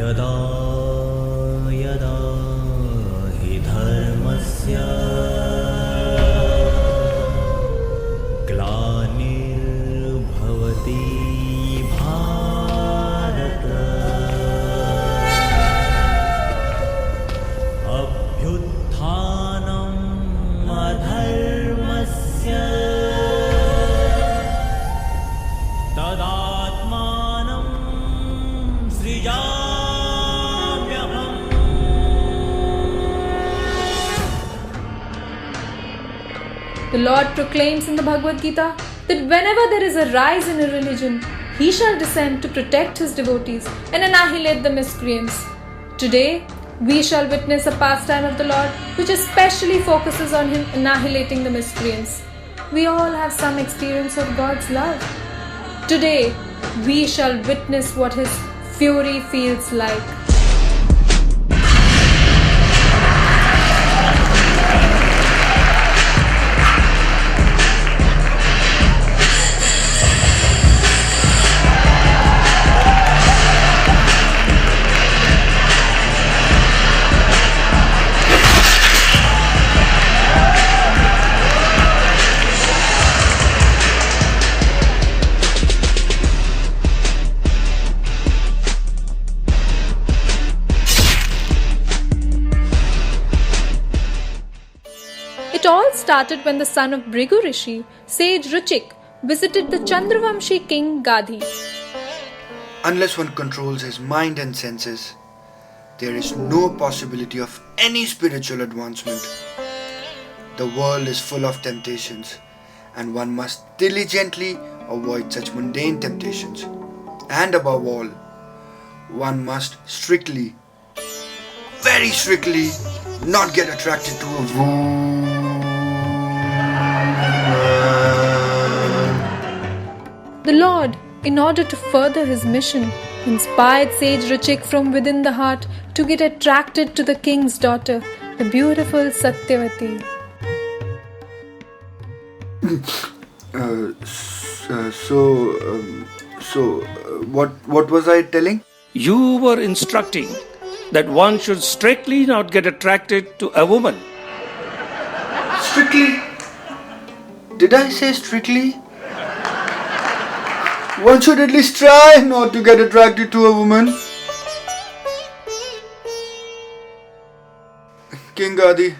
यदा यदा हि धर्मस्य ग्लानिर्भवति Bharat अभ्युत्थानम् अधर्मस्य तदात्मानं सृजाम्यहम्. The Lord proclaims in the Bhagavad Gita that whenever there is a rise in a religion, He shall descend to protect His devotees and annihilate the miscreants. Today, we shall witness a pastime of the Lord which especially focuses on Him annihilating the miscreants. We all have some experience of God's love. Today, we shall witness what His fury feels like. It all started when the son of Bhrigu Rishi, sage Ruchik, visited the Chandravamshi king Gadhi. Unless one controls his mind and senses, there is no possibility of any spiritual advancement. The world is full of temptations, and one must diligently avoid such mundane temptations. And above all, one must strictly, very strictly, not get attracted to a woman. The Lord, in order to further His mission, inspired sage Ruchik from within the heart to get attracted to the king's daughter, the beautiful Satyavati. What was I telling? You were instructing that one should strictly not get attracted to a woman. Strictly? Did I say strictly? One should at least try not to get attracted to a woman. King Gadhi,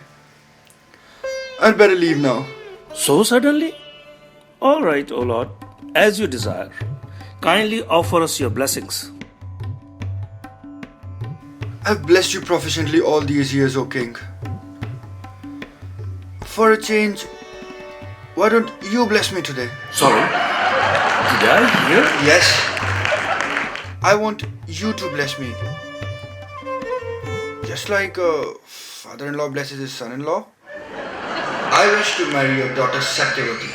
I'd better leave now. So suddenly? All right, O Lord, as you desire. Kindly offer us your blessings. I've blessed you proficiently all these years, O King. For a change, why don't you bless me today? Sorry, did I hear? Yes. I want you to bless me. Just like a father-in-law blesses his son-in-law. I wish to marry your daughter Satyavati.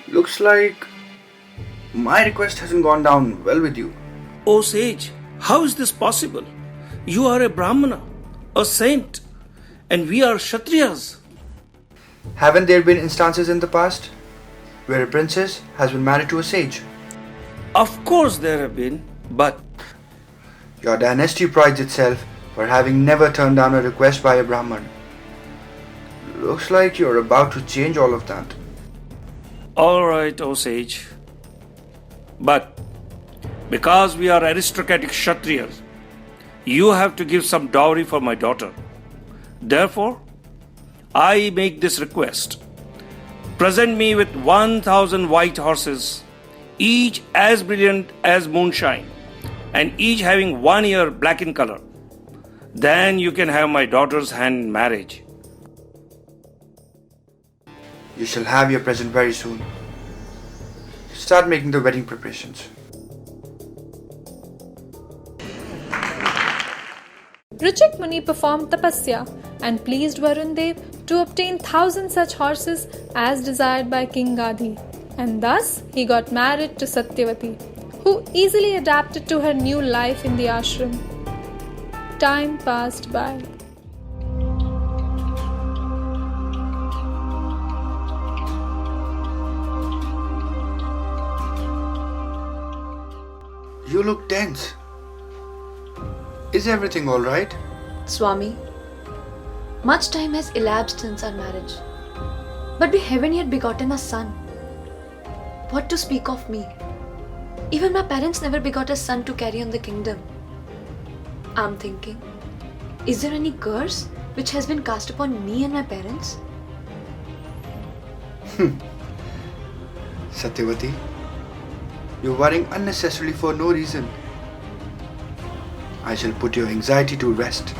Looks like my request hasn't gone down well with you. O sage, how is this possible? You are a Brahmana, a saint, and we are Kshatriyas. Haven't there been instances in the past where a princess has been married to a sage? Of course there have been, but Your dynasty prides itself for having never turned down a request by a Brahmin. Looks like you're about to change all of that. all right, O sage. But because we are aristocratic Kshatriyas, you have to give some dowry for my daughter. Therefore, I make this request. Present me with 1,000 white horses, each as brilliant as moonshine, and each having 1 ear black in color. Then you can have my daughter's hand in marriage. You shall have your present very soon. Start making the wedding preparations. Ruchik Muni performed tapasya and pleased Varun Dev to obtain 1,000 such horses as desired by King Gadhi, and thus he got married to Satyavati, who easily adapted to her new life in the ashram. Time passed by. You look tense. Is everything alright? Swami, much time has elapsed since our marriage, but we haven't yet begotten a son. What to speak of me? Even my parents never begot a son to carry on the kingdom. I'm thinking, is there any curse which has been cast upon me and my parents? Satyavati, you're worrying unnecessarily for no reason. I shall put your anxiety to rest.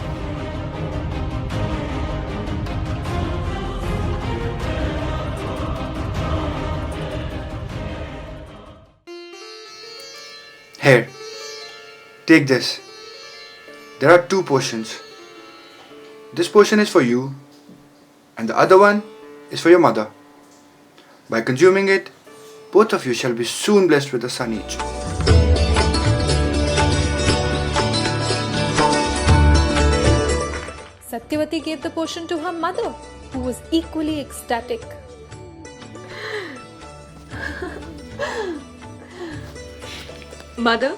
Here, take this. There are 2 portions. This portion is for you, and the other one is for your mother. By consuming it, both of you shall be soon blessed with a son each. Satyavati gave the potion to her mother, who was equally ecstatic. Mother,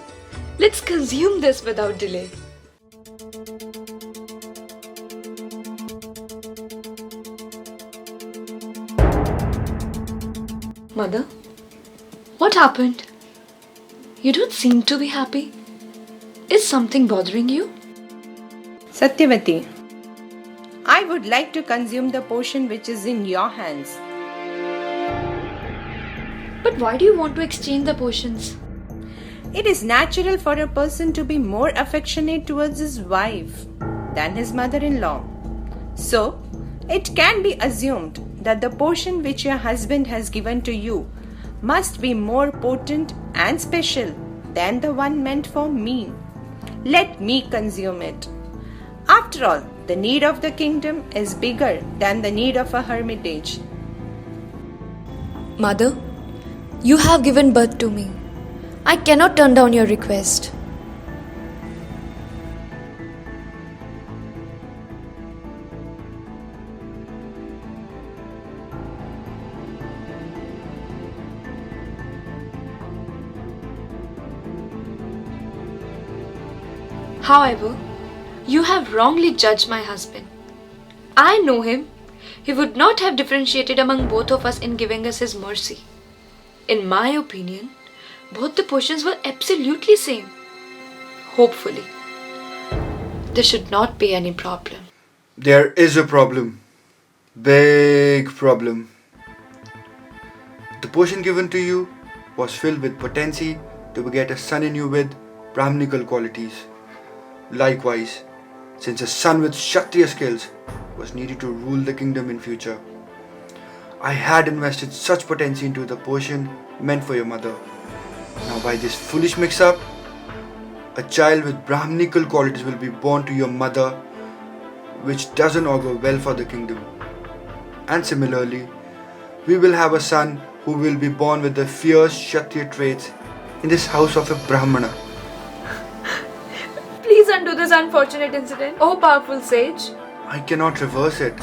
let's consume this without delay. Mother, what happened? You don't seem to be happy. Is something bothering you? Satyavati, I would like to consume the potion which is in your hands. But why do you want to exchange the potions? It is natural for a person to be more affectionate towards his wife than his mother-in-law. So, it can be assumed that the potion which your husband has given to you must be more potent and special than the one meant for me. Let me consume it. After all, the need of the kingdom is bigger than the need of a hermitage. Mother, you have given birth to me. I cannot turn down your request. However, you have wrongly judged my husband. I know him. He would not have differentiated among both of us in giving us his mercy. In my opinion, both the potions were absolutely same. Hopefully, there should not be any problem. There is a problem. Big problem. The potion given to you was filled with potency to beget a son in you with Brahminical qualities. Likewise, since a son with Kshatriya skills was needed to rule the kingdom in future, I had invested such potency into the potion meant for your mother. Now by this foolish mix-up, a child with Brahminical qualities will be born to your mother, which doesn't augur well for the kingdom. And similarly, we will have a son who will be born with the fierce Kshatriya traits in this house of a Brahmana. Please undo this unfortunate incident, oh powerful sage. I cannot reverse it.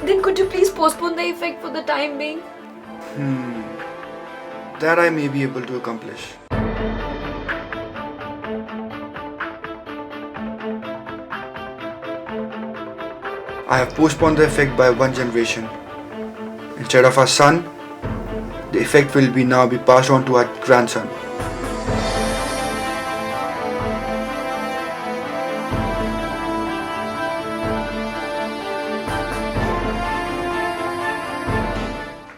Then could you please postpone the effect for the time being? That I may be able to accomplish. I have postponed the effect by 1 generation. Instead of our son, the effect will now be passed on to our grandson.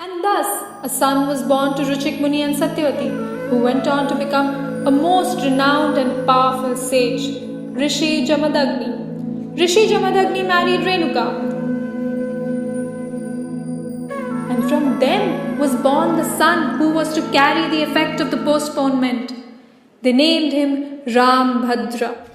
And thus, a son was born to Ruchik Muni and Satyavati, who went on to become a most renowned and powerful sage, Rishi Jamadagni. Rishi Jamadagni married Renuka, and from them was born the son who was to carry the effect of the postponement. They named him Rambhadra.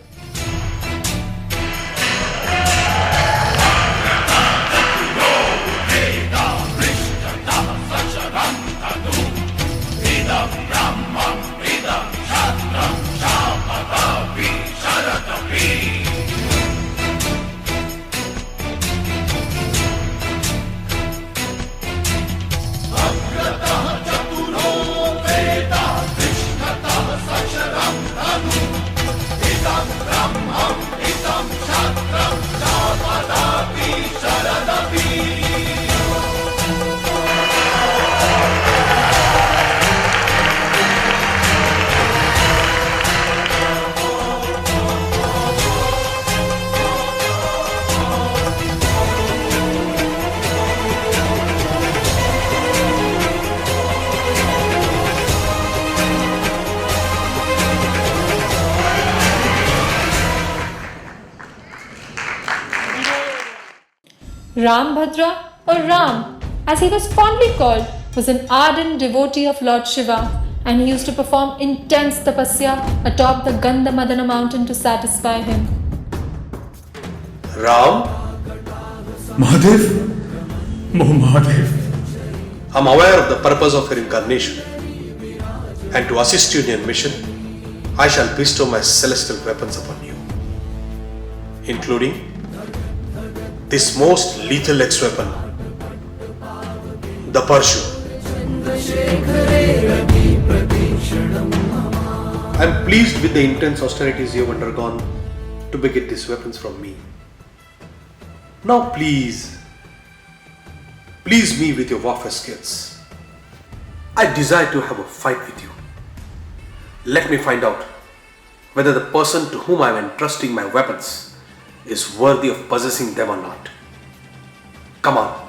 Rambhadra, or Ram, as he was fondly called, was an ardent devotee of Lord Shiva, and he used to perform intense tapasya atop the Gandhamadana mountain to satisfy him. Ram, Mahadev? Oh, Mahadev. I'm aware of the purpose of your incarnation, and to assist you in your mission, I shall bestow my celestial weapons upon you, including this most lethal ex-weapon, the Parshuram. I'm pleased with the intense austerities you have undergone to beget these weapons from me. Now please me with your warfare skills. I desire to have a fight with you. Let me find out whether the person to whom I am entrusting my weapons is worthy of possessing them or not. Come on.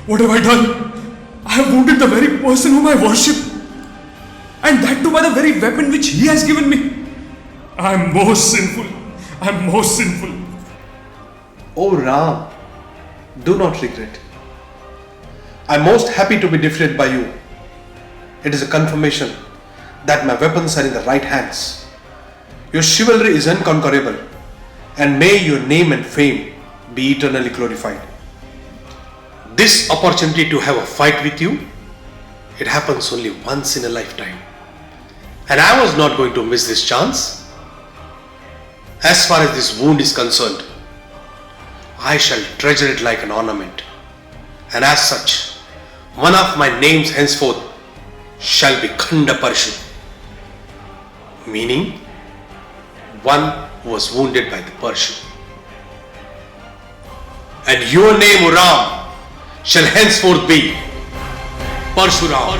What have I done? I have wounded the very person whom I worship, and that too by the very weapon which he has given me. I am most sinful. I am most sinful. Oh Ram, do not regret. I am most happy to be defeated by you. It is a confirmation that my weapons are in the right hands. Your chivalry is unconquerable, and may your name and fame be eternally glorified. This opportunity to have a fight with you, it happens only once in a lifetime, and I was not going to miss this chance. As far as this wound is concerned, I shall treasure it like an ornament, and as such, one of my names henceforth shall be Khanda Parshu, meaning one who was wounded by the Parshu. And your name, O Ram, shall henceforth be Parshuram.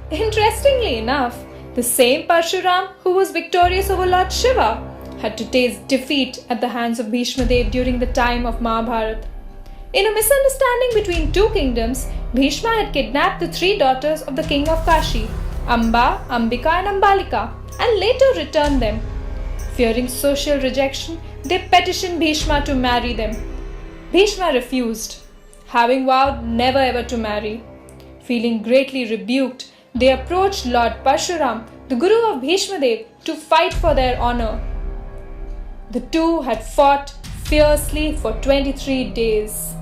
Interestingly enough, the same Parshuram who was victorious over Lord Shiva had to taste defeat at the hands of Bhishma Dev during the time of Mahabharata. In a misunderstanding between two kingdoms, Bhishma had kidnapped the three daughters of the king of Kashi, Amba, Ambika and Ambalika, and later returned them. Fearing social rejection, they petitioned Bhishma to marry them. Bhishma refused, having vowed never ever to marry. Feeling greatly rebuked, they approached Lord Parshuram, the guru of Bhishma Dev, to fight for their honor. The two had fought fiercely for 23 days.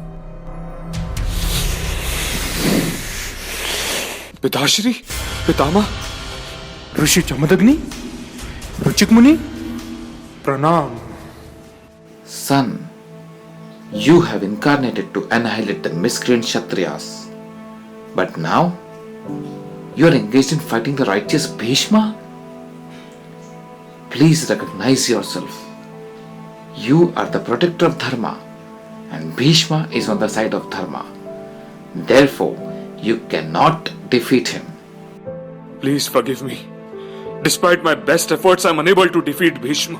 Pitashri, Pitama, Rishi Jamadagni, Ruchik Muni, Pranam. Son, you have incarnated to annihilate the miscreant Kshatriyas. But now, you are engaged in fighting the righteous Bhishma? Please recognize yourself. You are the protector of Dharma, and Bhishma is on the side of Dharma. Therefore, you cannot defeat him. Please forgive me. Despite my best efforts, I am unable to defeat Bhishma.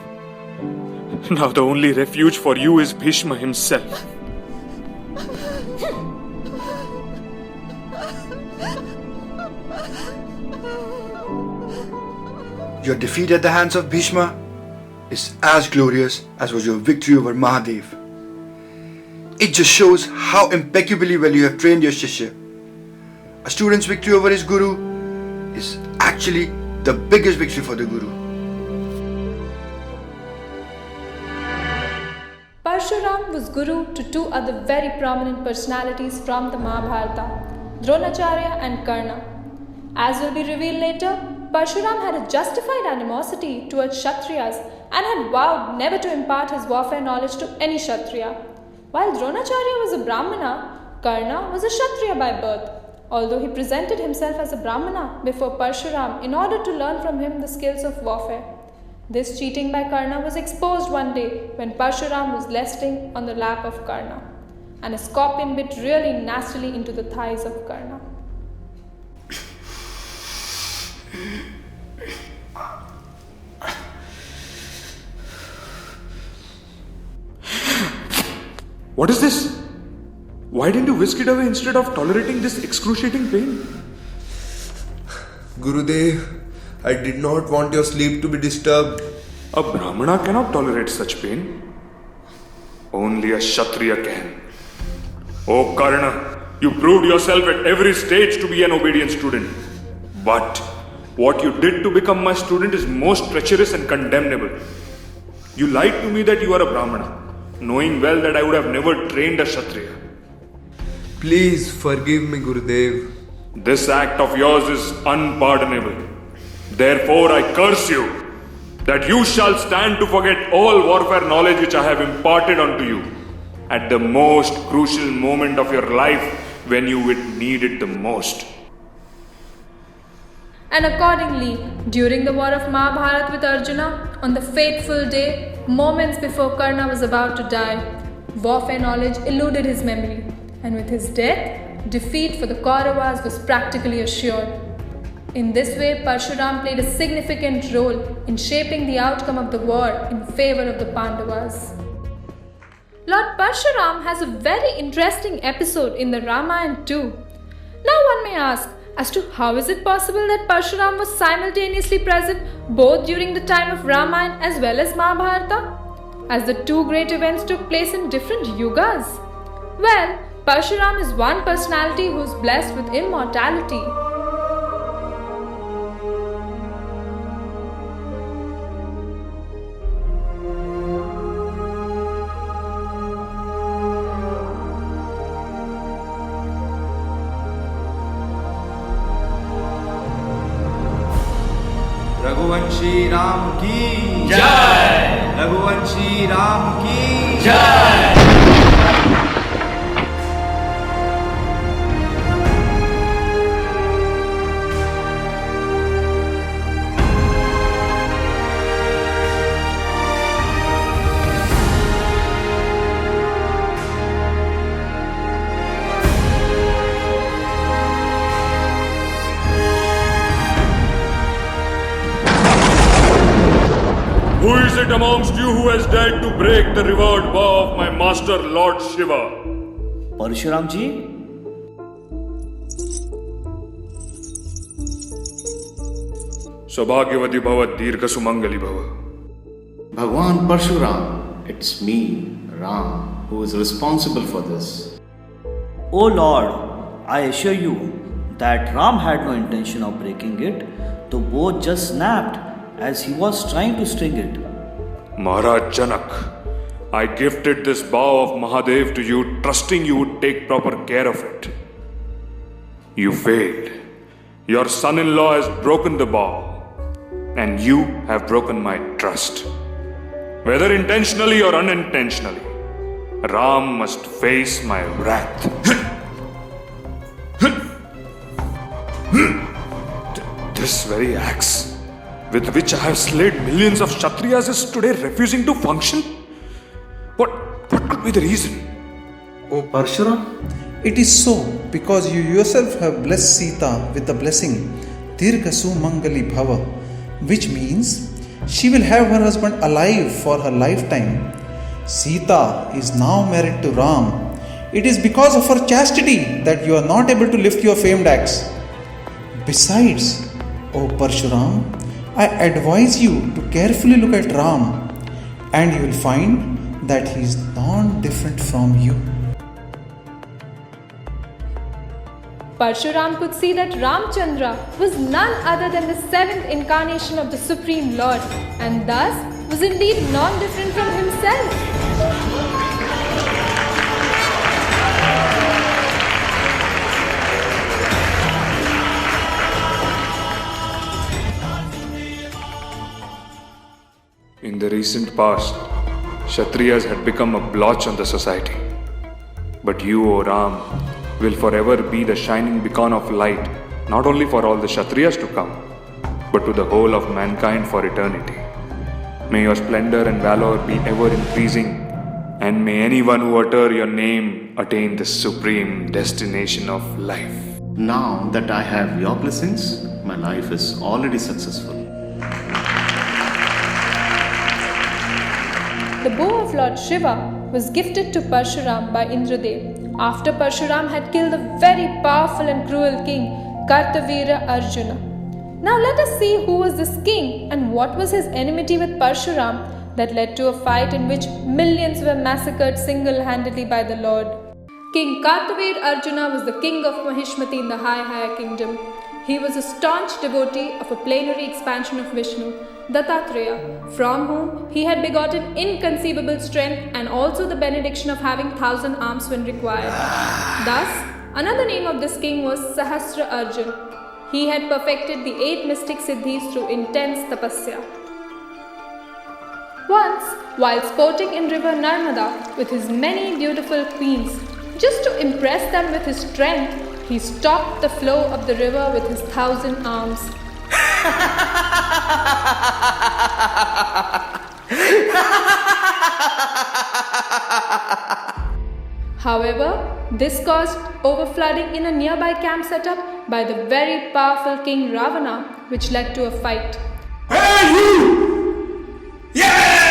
Now the only refuge for you is Bhishma himself. Your defeat at the hands of Bhishma is as glorious as was your victory over Mahadev. It just shows how impeccably well you have trained your Shishya. A student's victory over his Guru is actually the biggest victory for the Guru. Parshuram was Guru to two other very prominent personalities from the Mahabharata, Dronacharya and Karna. As will be revealed later, Parshuram had a justified animosity towards Kshatriyas and had vowed never to impart his warfare knowledge to any Kshatriya. While Dronacharya was a Brahmana, Karna was a Kshatriya by birth, although he presented himself as a Brahmana before Parshuram in order to learn from him the skills of warfare. This cheating by Karna was exposed one day when Parshuram was resting on the lap of Karna, and a scorpion bit really nastily into the thighs of Karna. What is this? Why didn't you whisk it away instead of tolerating this excruciating pain? Gurudev, I did not want your sleep to be disturbed. A Brahmana cannot tolerate such pain. Only a Kshatriya can. Oh Karna, you proved yourself at every stage to be an obedient student. But what you did to become my student is most treacherous and condemnable. You lied to me that you are a Brahmana, knowing well that I would have never trained a Kshatriya. Please forgive me, Gurudev. This act of yours is unpardonable. Therefore I curse you, that you shall stand to forget all warfare knowledge which I have imparted unto you at the most crucial moment of your life when you would need it the most. And accordingly, during the war of Mahabharata with Arjuna, on the fateful day, moments before Karna was about to die, warfare knowledge eluded his memory, and with his death, defeat for the Kauravas was practically assured. In this way, Parshuram played a significant role in shaping the outcome of the war in favor of the Pandavas. Lord Parshuram has a very interesting episode in the Ramayana too. Now one may ask as to how is it possible that Parshuram was simultaneously present both during the time of Ramayana as well as Mahabharata, as the two great events took place in different yugas? Well, Parshuram is one personality who is blessed with immortality. Raghuvanshi Ram की जय। रघुवंशी राम की जय। Who is it amongst you who has dared to break the revered vow of my master Lord Shiva? Parshuram ji? Saubhagyavati bhava dirgha sumangali bhava. Bhagwan Parshuram, it's me, Ram, who is responsible for this. O Lord, I assure you that Ram had no intention of breaking it. The bow just snapped as he was trying to string it. Maharaj Janak, I gifted this bow of Mahadev to you, trusting you would take proper care of it. You failed. Your son-in-law has broken the bow, and you have broken my trust. Whether intentionally or unintentionally, Ram must face my wrath. This very axe with which I have slayed millions of Kshatriyas is today refusing to function? What could be the reason? O Parshuram, it is so because you yourself have blessed Sita with the blessing Dirgha Sumangali Bhava, which means she will have her husband alive for her lifetime. Sita is now married to Ram. It is because of her chastity that you are not able to lift your famed axe. Besides, O Parshuram, I advise you to carefully look at Ram, and you will find that he is not different from you. Parshuram could see that Ramchandra was none other than the seventh incarnation of the Supreme Lord, and thus was indeed non-different from himself. In the recent past, Kshatriyas had become a blotch on the society. But you, O Ram, will forever be the shining beacon of light, not only for all the Kshatriyas to come, but to the whole of mankind for eternity. May your splendor and valor be ever increasing, and may anyone who utter your name attain the supreme destination of life. Now that I have your blessings, my life is already successful. The bow of Lord Shiva was gifted to Parshuram by Indradev after Parshuram had killed the very powerful and cruel king Kartavirya Arjuna. Now let us see who was this king and what was his enmity with Parshuram that led to a fight in which millions were massacred single-handedly by the Lord. King Kartavirya Arjuna was the king of Mahishmati in the Haihaya kingdom. He was a staunch devotee of a plenary expansion of Vishnu, Dattatreya, from whom he had begotten inconceivable strength and also the benediction of having 1,000 arms when required. Thus, another name of this king was Sahasrarjuna. He had perfected the 8 mystic siddhis through intense tapasya. Once, while sporting in river Narmada with his many beautiful queens, just to impress them with his strength, he stopped the flow of the river with his 1,000 arms. However, this caused overflooding in a nearby camp set up by the very powerful King Ravana, which led to a fight. Hey, you! Yeah!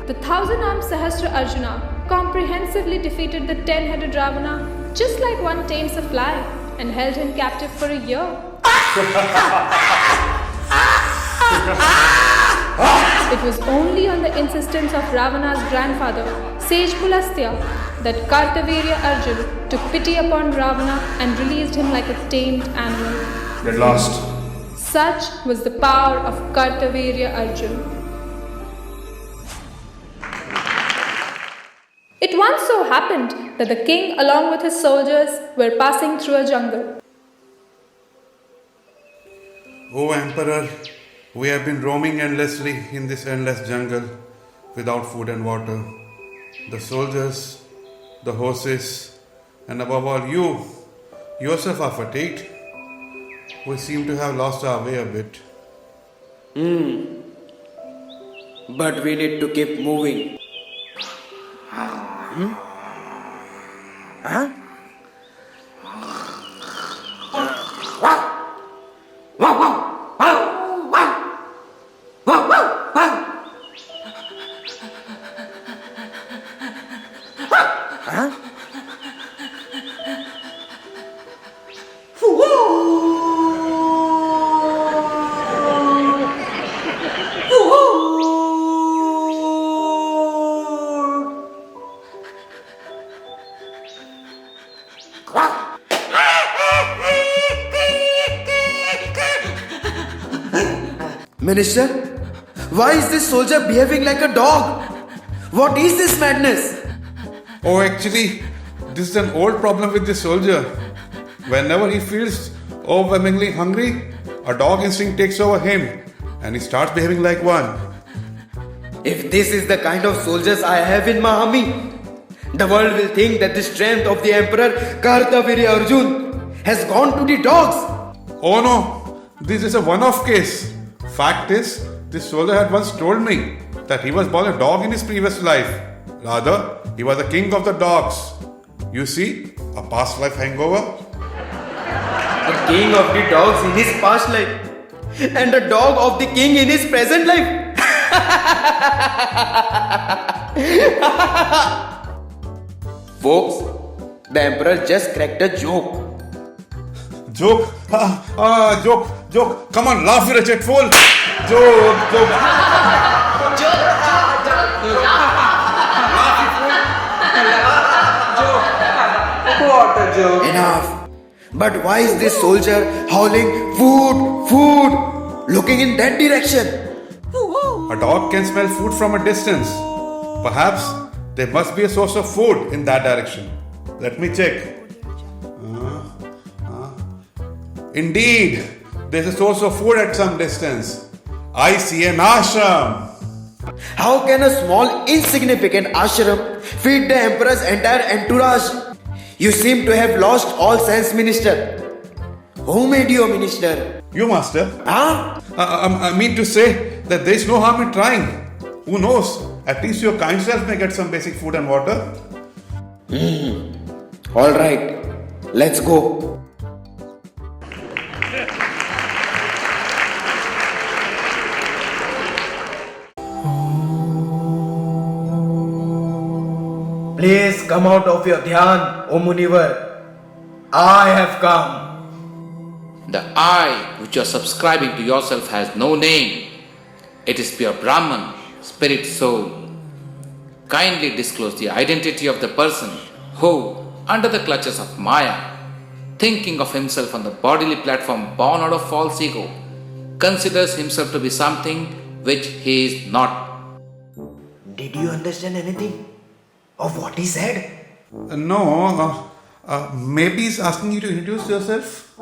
The 1,000-armed Sahasrarjuna comprehensively defeated the 10-headed Ravana just like one tames a fly and held him captive for a year. It was only on the insistence of Ravana's grandfather, sage Pulastya, that Kartavirya Arjuna took pity upon Ravana and released him like a tamed animal. Get lost. Such was the power of Kartavirya Arjuna. It once so happened that the king along with his soldiers were passing through a jungle. O Emperor, we have been roaming endlessly in this endless jungle without food and water. The soldiers, the horses, and above all you yourself are fatigued. We seem to have lost our way a bit. But we need to keep moving. Huh? Minister, why is this soldier behaving like a dog? What is this madness? Oh, actually, this is an old problem with this soldier. Whenever he feels overwhelmingly hungry, a dog instinct takes over him and he starts behaving like one. If this is the kind of soldiers I have in my army, the world will think that the strength of the Emperor Kartavirya Arjuna has gone to the dogs. Oh no, this is a one-off case. Fact is, this soldier had once told me that he was born a dog in his previous life. Rather, he was the king of the dogs. You see, a past life hangover. The king of the dogs in his past life and the dog of the king in his present life. Folks, the emperor just cracked a joke. Joke? Joke. Come on, laugh, you wretched fool. Joke. What a joke. Enough. But why is this soldier howling, food, looking in that direction? A dog can smell food from a distance. Perhaps there must be a source of food in that direction. Let me check. Indeed, there's a source of food at some distance. I see an ashram. How can a small, insignificant ashram feed the emperor's entire entourage? You seem to have lost all sense, minister. Who made you a minister? You, master. Huh? I mean to say that there is no harm in trying. Who knows? At least your kind self may get some basic food and water. All right, let's go. Please come out of your dhyan, O Munivar. I have come. The I which you are subscribing to yourself has no name. It is pure Brahman, spirit soul. Kindly disclose the identity of the person who, under the clutches of Maya, thinking of himself on the bodily platform born out of false ego, considers himself to be something which he is not. Did you understand anything of what he said? No. Maybe he's asking you to introduce yourself.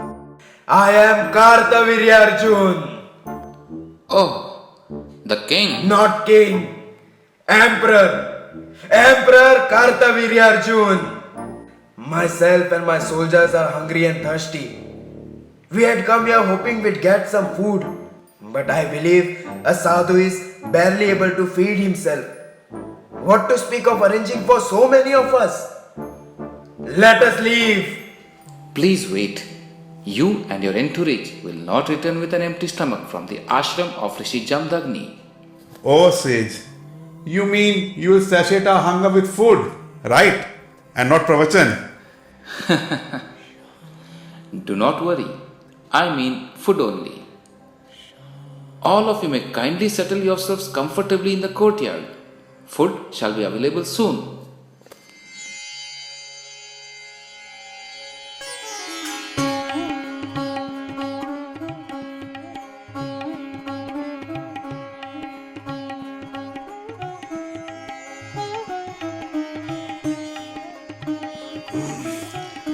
I am Kartavirya Arjun. Oh, the king. Not king. Emperor. Emperor Kartavirya Arjun. Myself and my soldiers are hungry and thirsty. We had come here hoping we'd get some food. But I believe a sadhu is barely able to feed himself. What to speak of arranging for so many of us? Let us leave. Please wait. You and your entourage will not return with an empty stomach from the ashram of Rishi Jamadagni. Oh, sage. You mean you will satiate our hunger with food, right? And not pravachan. Do not worry. I mean food only. All of you may kindly settle yourselves comfortably in the courtyard. Food shall be available soon.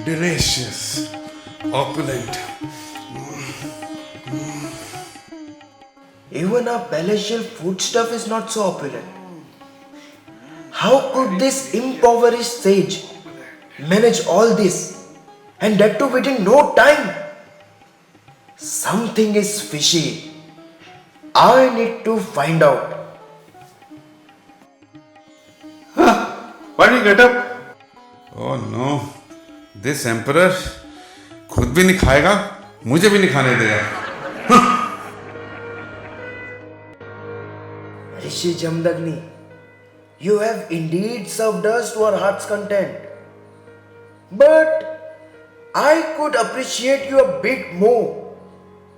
Delicious, opulent. Even our palatial foodstuff is not so opulent. How could this impoverished sage manage all this, and that too within no time? Something is fishy. I need to find out. Why do you get up? Oh no, this emperor खुद भी नहीं खाएगा, मुझे भी नहीं खाने देगा. Rishi Jamadagni, you have indeed served us to our heart's content. But I could appreciate you a bit more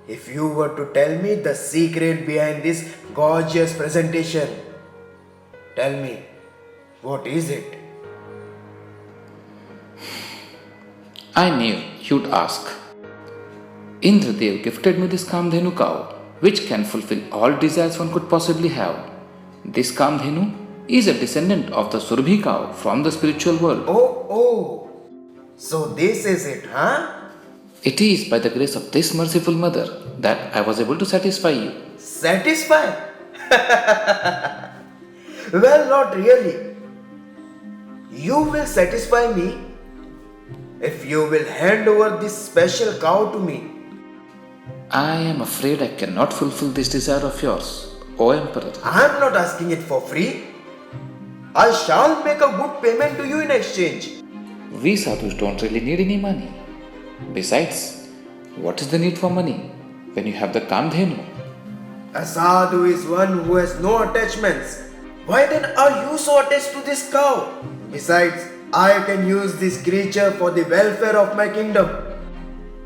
if you were to tell me the secret behind this gorgeous presentation. Tell me, what is it? I knew you'd ask. Indradev gifted me this Kamdhenu cow, which can fulfill all desires one could possibly have. This Kamdhenu is a descendant of the Surbhi cow from the spiritual world. Oh, so this is it, huh? It is by the grace of this merciful mother that I was able to satisfy you. Satisfy? Well, not really. You will satisfy me if you will hand over this special cow to me. I am afraid I cannot fulfill this desire of yours, O Emperor. I am not asking it for free. I shall make a good payment to you in exchange. We sadhus don't really need any money. Besides, what is the need for money when you have the Kamdhenu? A sadhu is one who has no attachments. Why then are you so attached to this cow? Besides, I can use this creature for the welfare of my kingdom.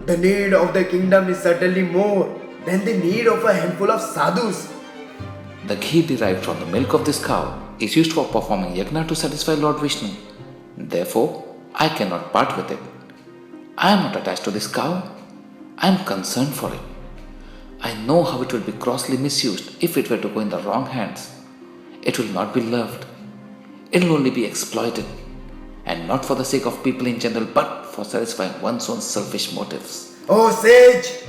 The need of the kingdom is certainly more than the need of a handful of sadhus. The ghee derived from the milk of this cow is used for performing yajna to satisfy Lord Vishnu. Therefore, I cannot part with it. I am not attached to this cow. I am concerned for it. I know how it will be grossly misused if it were to go in the wrong hands. It will not be loved. It will only be exploited. And not for the sake of people in general, but for satisfying one's own selfish motives. Oh sage,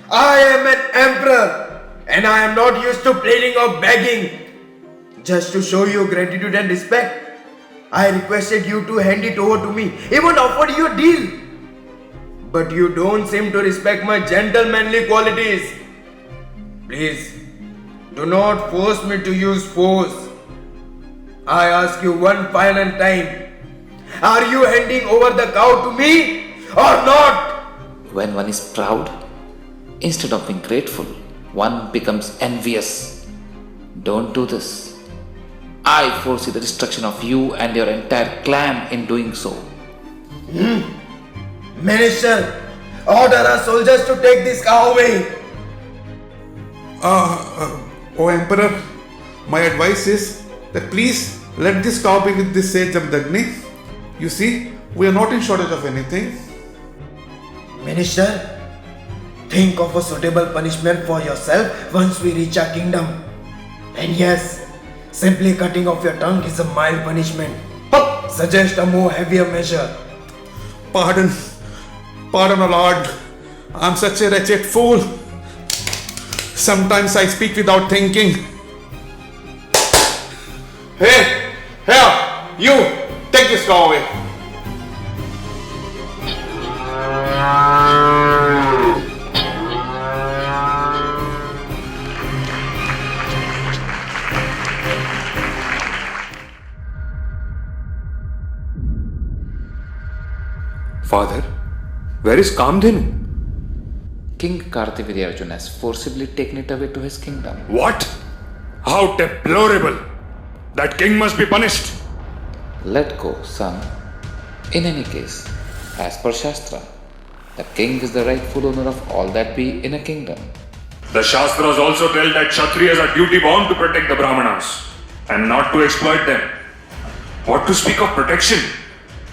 I am an emperor and I am not used to pleading or begging. Just to show you gratitude and respect, I requested you to hand it over to me, even offered you a deal. But you don't seem to respect my gentlemanly qualities. Please, do not force me to use force. I ask you one final time. Are you handing over the cow to me or not? When one is proud, instead of being grateful, one becomes envious. Don't do this. I foresee the destruction of you and your entire clan in doing so. Minister, order our soldiers to take this cow away. O Emperor, my advice is that please let this cow be with this sage Jamadagni. You see, we are not in shortage of anything. Minister, think of a suitable punishment for yourself once we reach our kingdom. And yes, simply cutting off your tongue is a mild punishment. Suggest a more heavier measure. Pardon, O Lord. I am such a wretched fool. Sometimes I speak without thinking. Hey, here, you! Take this cow away. Father, where is Kamdhenu? King Kartavirya Sahasrarjuna has forcibly taken it away to his kingdom. What? How deplorable! That king must be punished. Let go, son. In any case, as per Shastra, the king is the rightful owner of all that be in a kingdom. The Shastras also tell that Kshatriyas are duty bound to protect the Brahmanas and not to exploit them. What to speak of protection?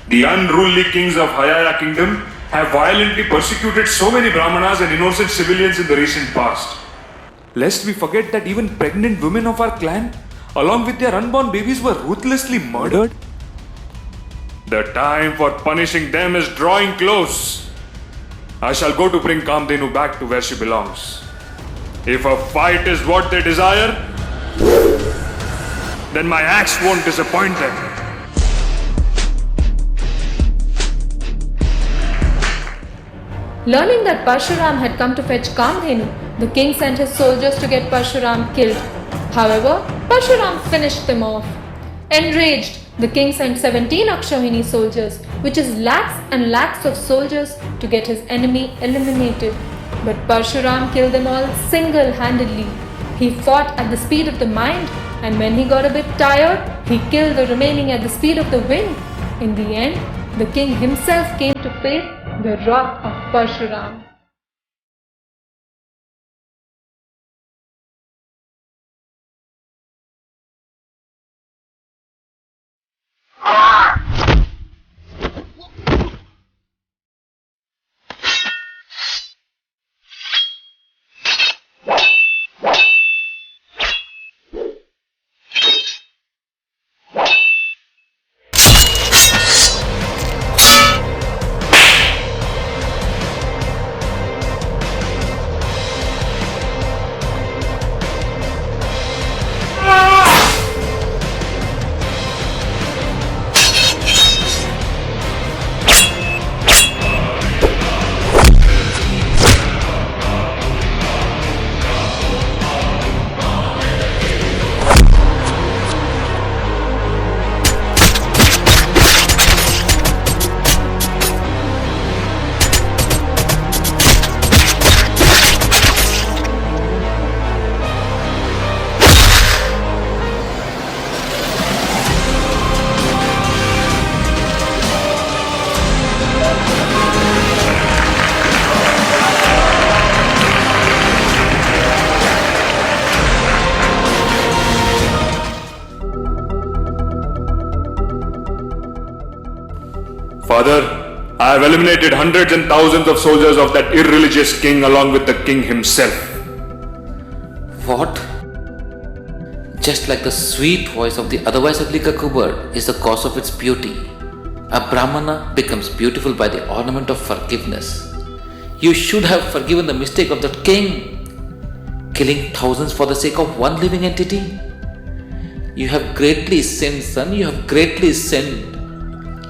The unruly kings of Haihaya kingdom have violently persecuted so many Brahmanas and innocent civilians in the recent past. Lest we forget that even pregnant women of our clan, along with their unborn babies, were ruthlessly murdered. The time for punishing them is drawing close. I shall go to bring Kamdhenu back to where she belongs. If a fight is what they desire, then my axe won't disappoint them. Learning that Parshuram had come to fetch Kamdhenu, the king sent his soldiers to get Parshuram killed. However, Parshuram finished them off. Enraged, the king sent 17 Akshauhini soldiers, which is lakhs and lakhs of soldiers, to get his enemy eliminated. But Parshuram killed them all single-handedly. He fought at the speed of the mind, and when he got a bit tired, he killed the remaining at the speed of the wind. In the end, the king himself came to face the wrath of Parshuram. Father, I have eliminated hundreds and thousands of soldiers of that irreligious king along with the king himself. What? Just like the sweet voice of the otherwise ugly cuckoo bird is the cause of its beauty, a Brahmana becomes beautiful by the ornament of forgiveness. You should have forgiven the mistake of that king, killing thousands for the sake of one living entity. You have greatly sinned, son. You have greatly sinned.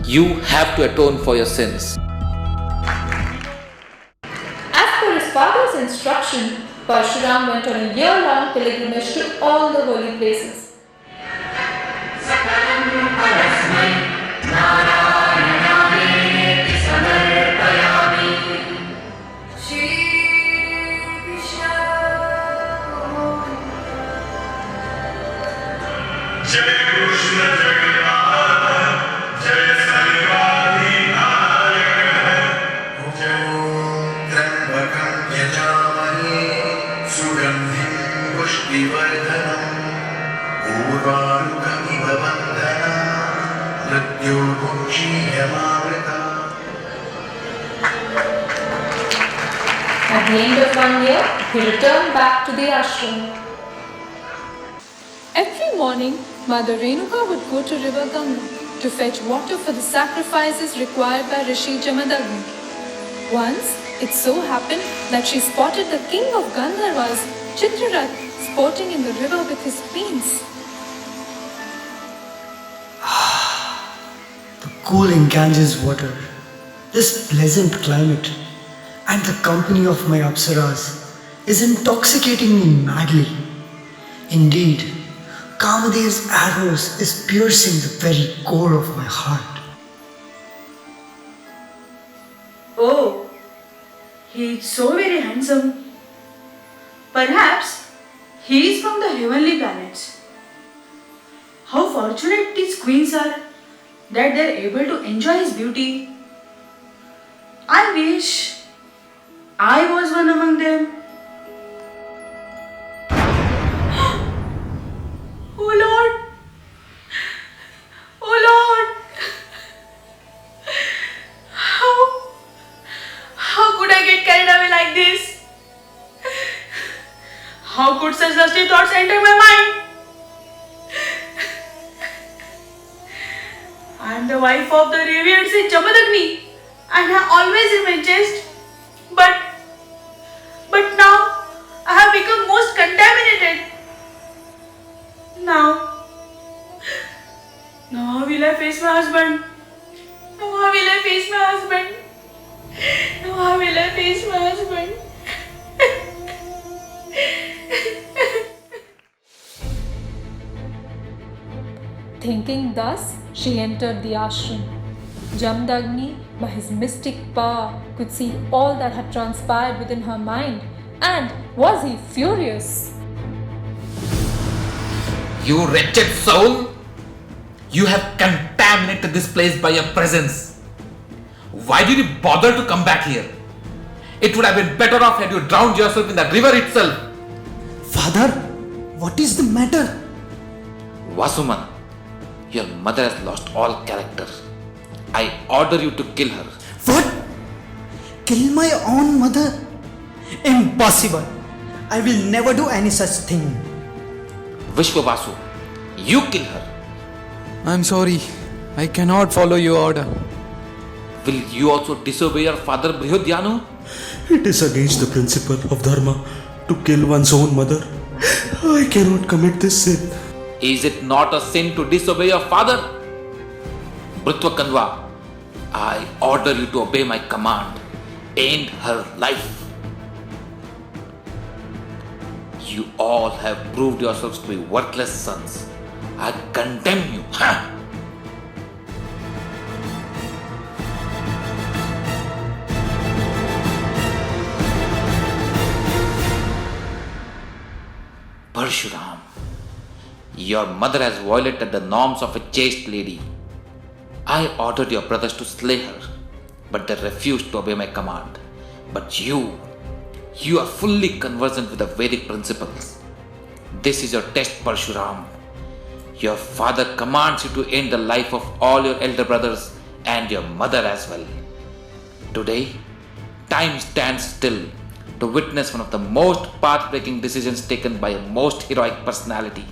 You have to atone for your sins. As per his father's instruction, Parshuram went on a year-long pilgrimage to all the holy places. At the end of 1 year, he returned back to the ashram. Every morning, Mother Renuka would go to river Ganga to fetch water for the sacrifices required by Rishi Jamadagni. Once, it so happened that she spotted the king of Gandharvas, Chitrarath, sporting in the river with his queens. The cooling Ganges water, this pleasant climate, and the company of my apsaras is intoxicating me madly. Indeed, Kamadev's arrows is piercing the very core of my heart. Oh, he is so very handsome. Perhaps he is from the heavenly planets. How fortunate these queens are that they are able to enjoy his beauty. I wish I was one among them. Oh Lord! Oh Lord! How could I get carried away like this? How could such lusty thoughts enter my mind? I am the wife of the revered Saint Jamadagni and I always remain chaste. But now I have become most contaminated. Now how will I face my husband? Now how will I face my husband? Now how will I face my husband? Thinking thus, she entered the ashram. Jamadagni, by his mystic power, could see all that had transpired within her mind, and was he furious? You wretched soul! You have contaminated this place by your presence. Why did you bother to come back here? It would have been better off had you drowned yourself in that river itself. Father, what is the matter? Vasuman, your mother has lost all character. I order you to kill her. What? Kill my own mother? Impossible. I will never do any such thing. Vishwavasu, you kill her. I'm sorry. I cannot follow your order. Will you also disobey your father Brihadyanu? It is against the principle of dharma to kill one's own mother. I cannot commit this sin. Is it not a sin to disobey your father? Brutvakanva, I order you to obey my command. End her life. You all have proved yourselves to be worthless sons. I condemn you. Parshuram, your mother has violated the norms of a chaste lady. I ordered your brothers to slay her, but they refused to obey my command. But you are fully conversant with the Vedic principles. This is your test, Parshuram. Your father commands you to end the life of all your elder brothers and your mother as well. Today, time stands still to witness one of the most path-breaking decisions taken by a most heroic personality.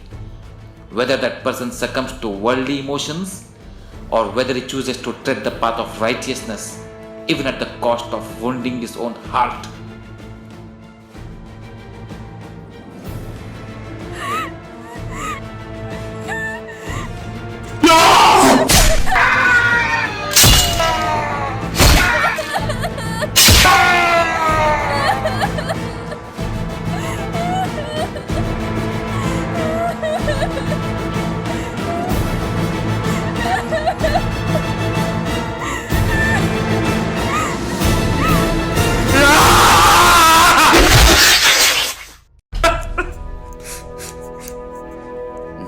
Whether that person succumbs to worldly emotions or whether he chooses to tread the path of righteousness, even at the cost of wounding his own heart.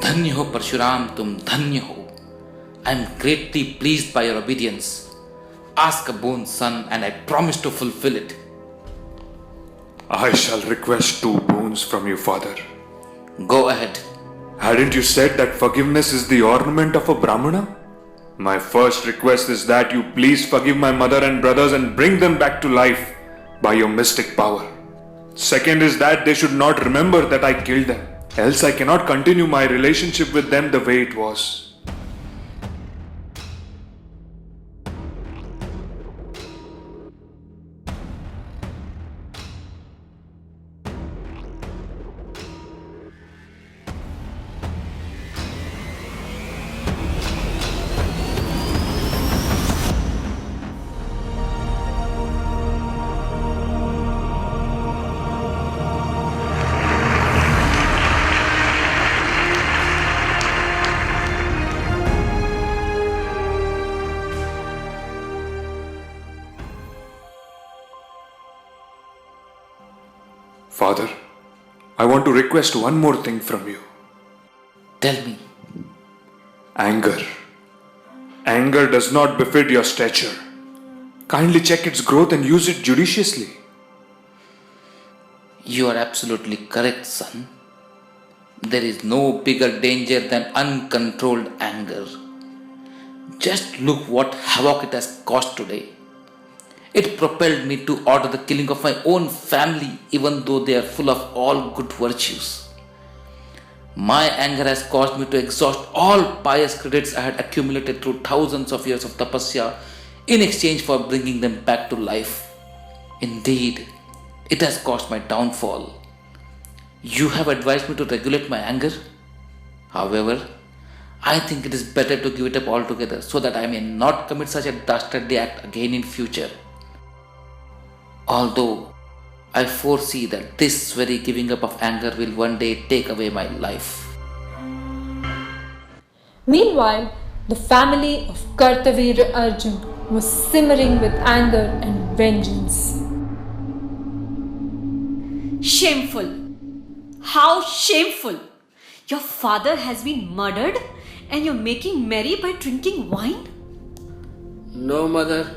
धन्य हो परशुराम, तुम धन्य हो. I am greatly pleased by your obedience. Ask a boon, son, and I promise to fulfill it. I shall request 2 boons from you, father. Go ahead. Hadn't you said that forgiveness is the ornament of a Brahmana? My first request is that you please forgive my mother and brothers and bring them back to life by your mystic power. Second is that they should not remember that I killed them. Else I cannot continue my relationship with them the way it was. Father, I want to request one more thing from you. Tell me. Anger. Anger does not befit your stature. Kindly check its growth and use it judiciously. You are absolutely correct, son. There is no bigger danger than uncontrolled anger. Just look what havoc it has caused today. It propelled me to order the killing of my own family, even though they are full of all good virtues. My anger has caused me to exhaust all pious credits I had accumulated through thousands of years of tapasya in exchange for bringing them back to life. Indeed, it has caused my downfall. You have advised me to regulate my anger. However, I think it is better to give it up altogether so that I may not commit such a dastardly act again in future. Although I foresee that this very giving up of anger will one day take away my life. Meanwhile, the family of Kartavirya Arjun was simmering with anger and vengeance. Shameful! How shameful! Your father has been murdered and you're making merry by drinking wine? No, mother.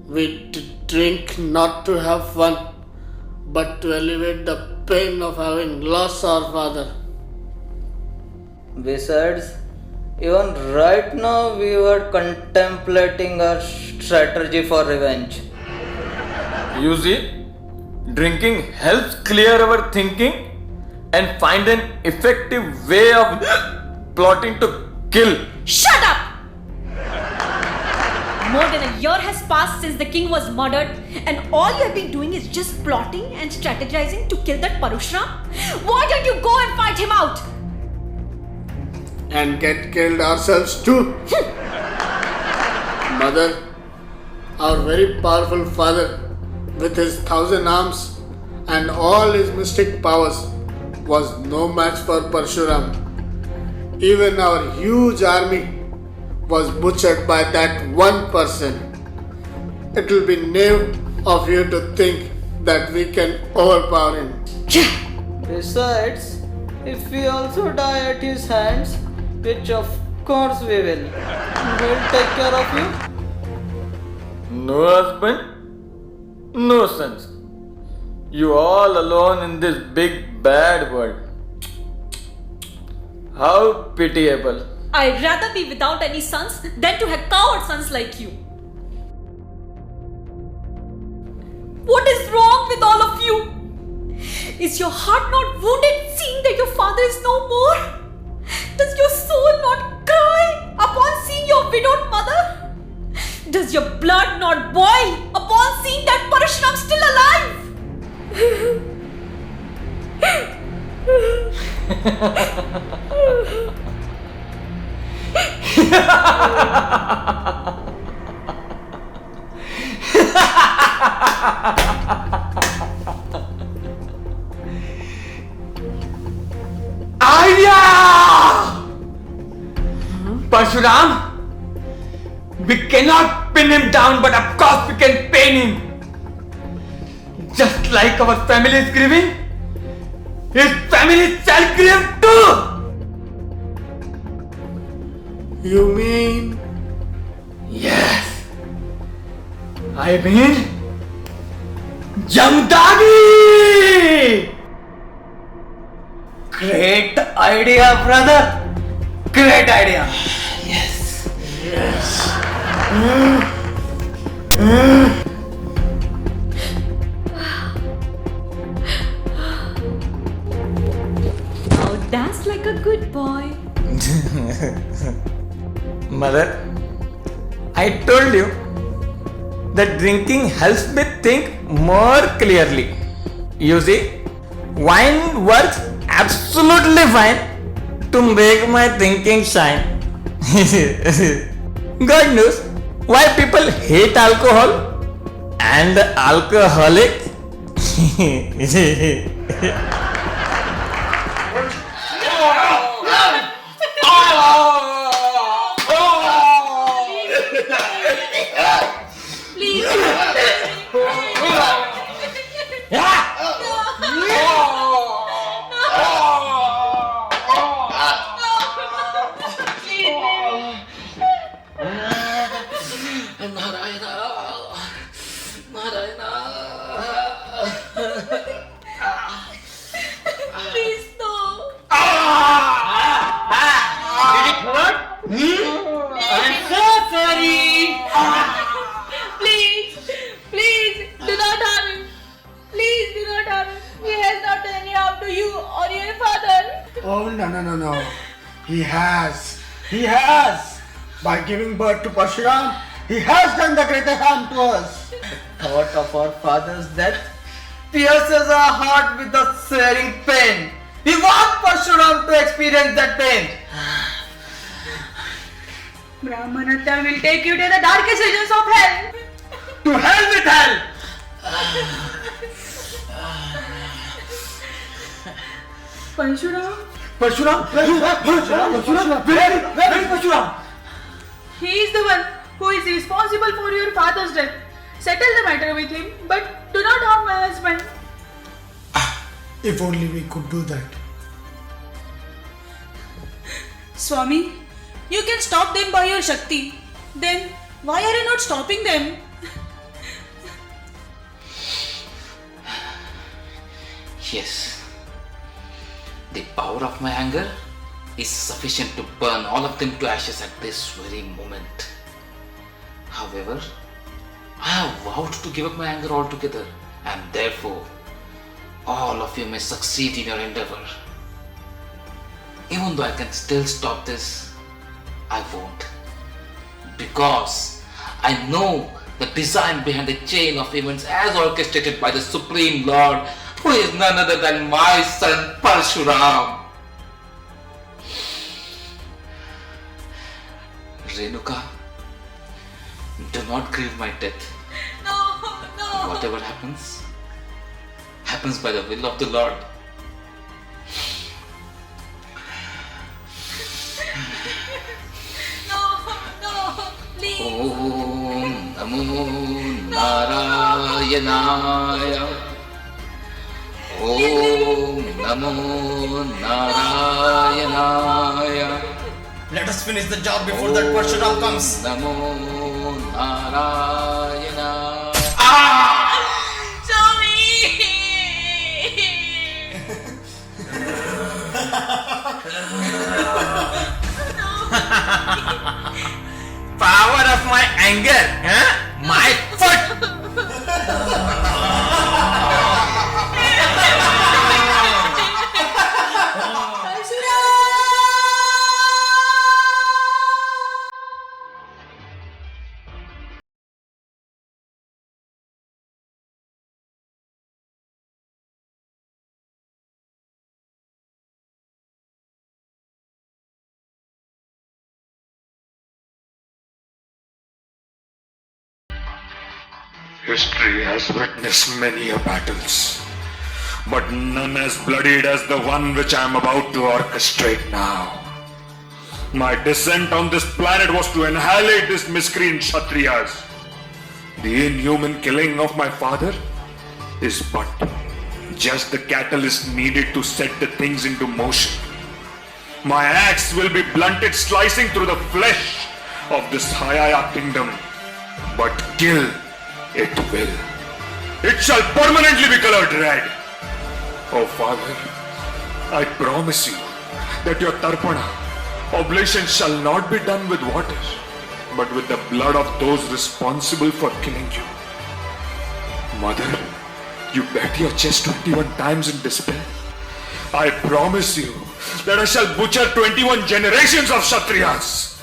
We drink not to have fun, but to alleviate the pain of having lost our father. Besides, even right now we were contemplating a strategy for revenge. You see, drinking helps clear our thinking and find an effective way of plotting to kill. Shut up! More than a year has passed since the king was murdered, and all you have been doing is just plotting and strategizing to kill that Parshuram? Why don't you go and fight him out? And get killed ourselves too. Mother, our very powerful father, with his 1,000 arms and all his mystic powers, was no match for Parshuram. Even our huge army was butchered by that one person. It will be naive of you to think that we can overpower him. Besides, if we also die at his hands, which of course we will take care of you. No husband, no sons. You all alone in this big bad world. How pitiable. I'd rather be without any sons than to have coward sons like you. What is wrong with all of you? Is your heart not wounded seeing that your father is no more? Does your soul not cry upon seeing your widowed mother? Does your blood not boil upon seeing that Parshuram still Idea! Parshuram, we cannot pin him down, but of course we can pain him. Just like our family is grieving, his family shall grieve too. You mean? Yes. I mean, Jamadagni! Great idea, brother. Great idea. Yes. Yes. Now dance like a good boy. Mother, I told you that drinking helps me think more clearly. You see, wine works absolutely fine to make my thinking shine. God knows why people hate alcohol and alcoholic. Please no. Did it hurt? I'm so sorry. Please, please do not harm him. Please do not harm him. He has not done any harm to you or your father. Oh, no. He has. By giving birth to Parshuram, he has done the greatest harm to us. Thought of our father's death pierces our heart with the searing pain. We want Parshuram to experience that pain. Brahmanatya will take you to the darkest regions of hell. To hell with hell. Parshuram? Parshuram? Where is Parshuram? He is the one who is responsible for your father's death. Settle the matter with him, but do not harm my husband. If only we could do that. Swami, you can stop them by your Shakti. Then why are you not stopping them? Yes. The power of my anger is sufficient to burn all of them to ashes at this very moment. However, I have vowed to give up my anger altogether, and therefore, all of you may succeed in your endeavor. Even though I can still stop this, I won't. Because I know the design behind the chain of events as orchestrated by the Supreme Lord, who is none other than my son Parshuram. Renuka, do not grieve my death. No. Whatever happens, happens by the will of the Lord. No, please. Om Namo Narayanaya. Om Namo Narayanaya. Let us finish the job before that Parshuram comes. Namo Narayana. History has witnessed many a battles, but none as bloodied as the one which I am about to orchestrate now. My descent on this planet was to annihilate these miscreant Kshatriyas. The inhuman killing of my father is but just the catalyst needed to set the things into motion. My axe will be blunted slicing through the flesh of this Haihaya kingdom, but kill it will. It shall permanently be colored red. Oh Father, I promise you that your tarpana, oblation, shall not be done with water, but with the blood of those responsible for killing you. Mother, you bet your chest 21 times in despair. I promise you that I shall butcher 21 generations of Kshatriyas.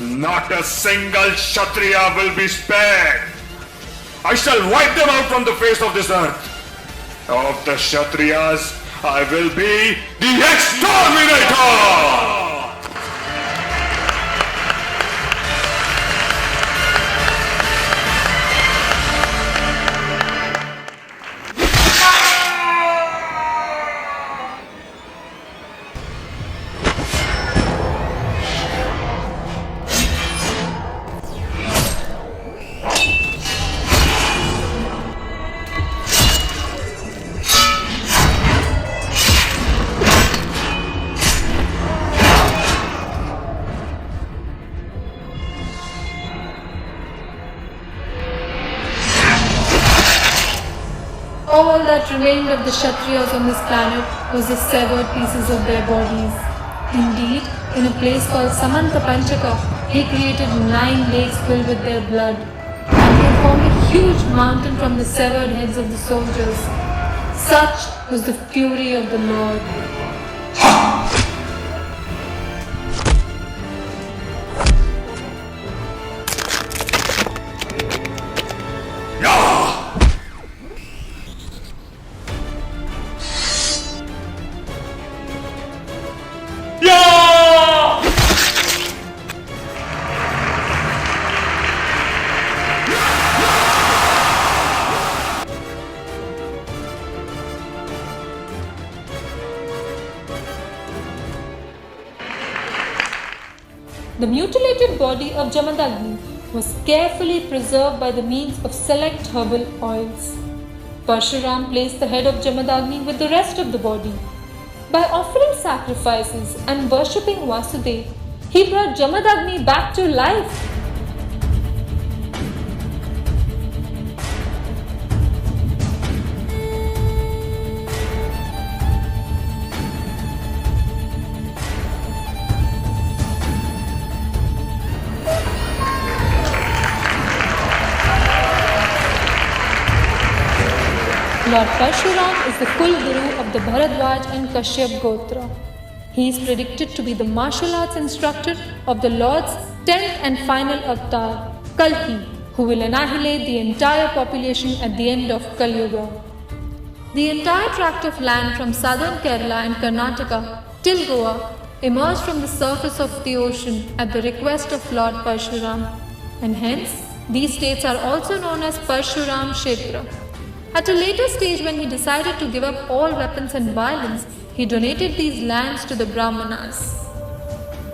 Not a single Kshatriya will be spared. I shall wipe them out from the face of this earth. Of the Kshatriyas, I will be the Exterminator! All that remained of the Kshatriyas on this planet was the severed pieces of their bodies. Indeed, in a place called Samanta Panchaka, he created 9 lakes filled with their blood, and he had formed a huge mountain from the severed heads of the soldiers. Such was the fury of the Lord. The mutilated body of Jamadagni was carefully preserved by the means of select herbal oils. Parshuram placed the head of Jamadagni with the rest of the body. By offering sacrifices and worshipping Vasudeva, he brought Jamadagni back to life. Lord Parshuram is the full guru of the Bharadwaj and Kashyap Gotra. He is predicted to be the martial arts instructor of the Lord's 10th and final avatar, Kalki, who will annihilate the entire population at the end of Kali Yuga. The entire tract of land from southern Kerala and Karnataka till Goa emerged from the surface of the ocean at the request of Lord Parshuram, and hence these states are also known as Parshuram Kshetra. At a later stage, when he decided to give up all weapons and violence, he donated these lands to the Brahmanas.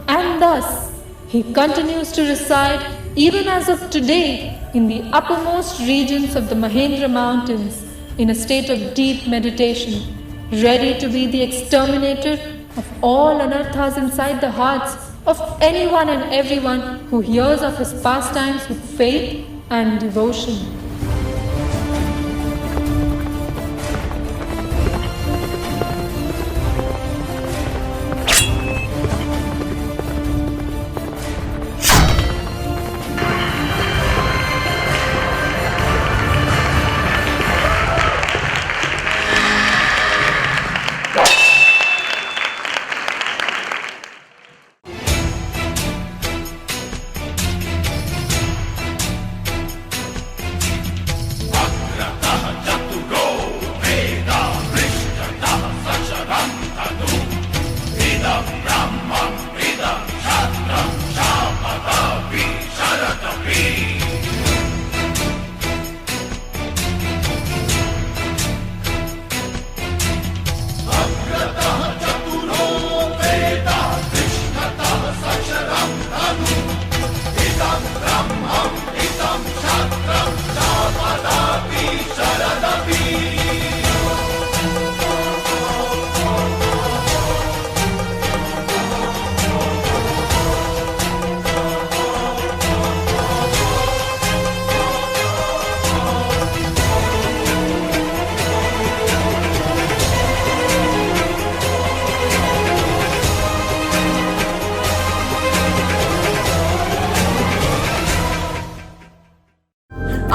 And thus, he continues to reside even as of today in the uppermost regions of the Mahendra mountains in a state of deep meditation, ready to be the exterminator of all anarthas inside the hearts of anyone and everyone who hears of his pastimes with faith and devotion.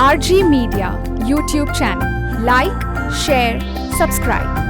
RG Media YouTube channel. Like, share, subscribe.